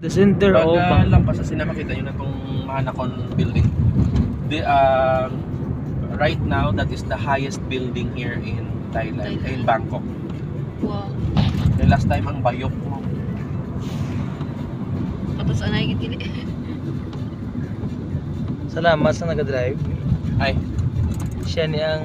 The center of lampas sa sinama kita yun na itong Mahanakon building. Right now, that is the highest building here in Thailand, in Bangkok. Wow. The last time ang Bayok mo. Tapos anay gitili. salamat sa nag-drive. Ay, Siya niyang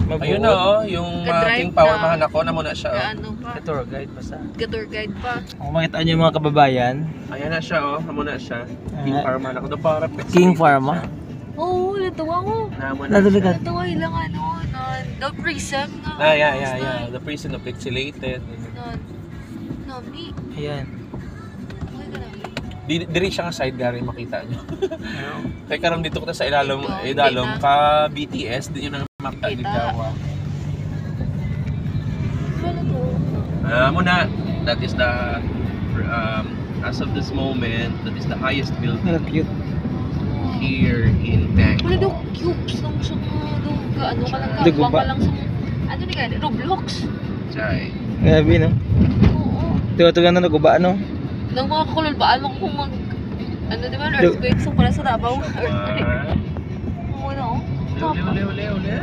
mabuot. ayun na oh, yung King Power Mahanakon na muna siya oh. Ano pa? Tour guide pa sa. Tour guide pa. Kung makita niyo yung mga kababayan, Ayan na siya oh, muna siya. King Power Mahanakon. Doon para King Pharma. Oo, natuwa ko. Nadalikan. Natuwa ilang ano, the prison nga. Yeah. The prison of Pixilated. Nami. Ayan. Okay ka na. Diri siya nga side gari makita nyo. Kaya karon dito ko sa ilalom, Dito, ka BTS, di yun ang makita ni Kita. Jawa. Ano to? Muna, that is the, as of this moment, that is the highest building Cute. here in Wala Bangkok. daw cubes nung sa mga ano ka lang Dugo gawang ba? ka lang sa ano ni gani Roblox. Chay. Grabe no. Oo. Tuwa-tuwa na naguba no. Nang mga kululbaan mo kung mag ano di ba earthquake sa pala sa Davao. Earthquake. Oo no. Ule.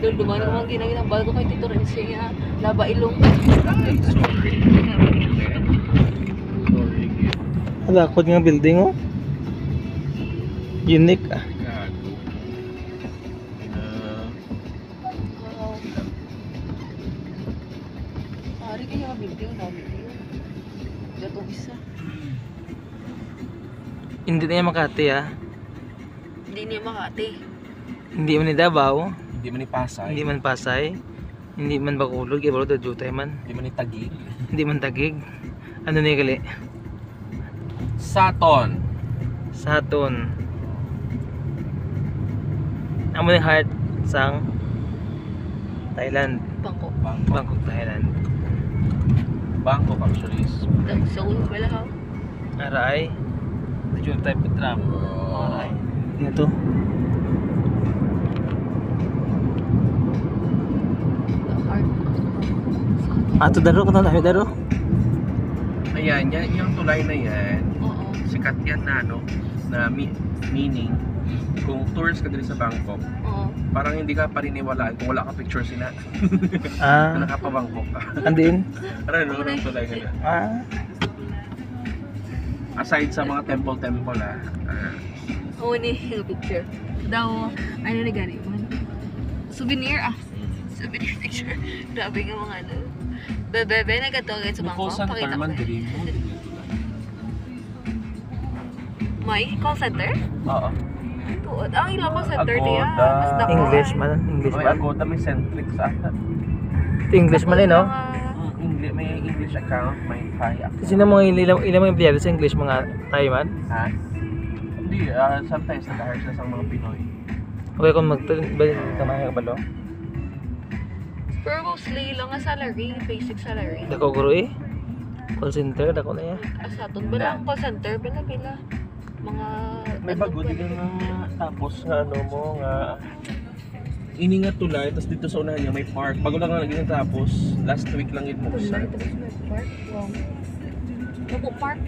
Dahil dumano mga ginagin bago kay Tito Renzi nga laba ilong. Ay, sorry. Sorry. Alakot nga building oh. Unique ah. Gago. Wow. Ari kaya mabibigyan na video. Gatong isa. Hindi na yung Makati ah. Hindi niya Makati. Hindi man ni Davao, Hindi man ni Pasay. hindi man Pasay, hindi man Bacolod, kaya baro Jutay man. Hindi man ni Taguig. Hindi man Taguig. Ano na yung gali? Saton. Saturn. Amo ni heart sang Thailand, Bangkok. Bangkok, Thailand. Bangkok actually is. Sa ulo pala ha. Aray. Jutay Petrap. Aray. Dito. Ato daro ko na daro. Ayan, yung tulay na yan. Oo. Sikat yan na ano, na meaning kung tours ka dito sa Bangkok, Oo. parang hindi ka paniniwalaan kung wala ka picture sila. Ah, Na nakapabangkok ka. andin. Ano no, yung tulay na yan. Ah, Aside sa mga temple Oo ni yung picture. Daw ano ni gani man. Souvenir ah. Souvenir picture. Grabe nga mga ano. Bebe nagatawag sa bangko. Pakita ko. May call center? Oo. Tuod. Ang ilang call center niya. Agoda. Mas dako. English man, English May man. Agoda, may Centrix ata. English man eh no. May English account, may Thai account. Kasi na mga ilang mga empleyado sa English mga Thai man. Ha? Hindi, sometimes nag-hire sila sa mga Pinoy. Okay kung magtamay ka balo. Pero mostly lang nga salary, basic salary. Dako guro eh. Call center dako na ya. Asaton ba lang call center pila mga May bago din nga tapos nga ano mo nga ini nga tulay tapos dito sa unahan niya may park. Bago lang nga tapos last week lang yun mo. Park. Wow. Park.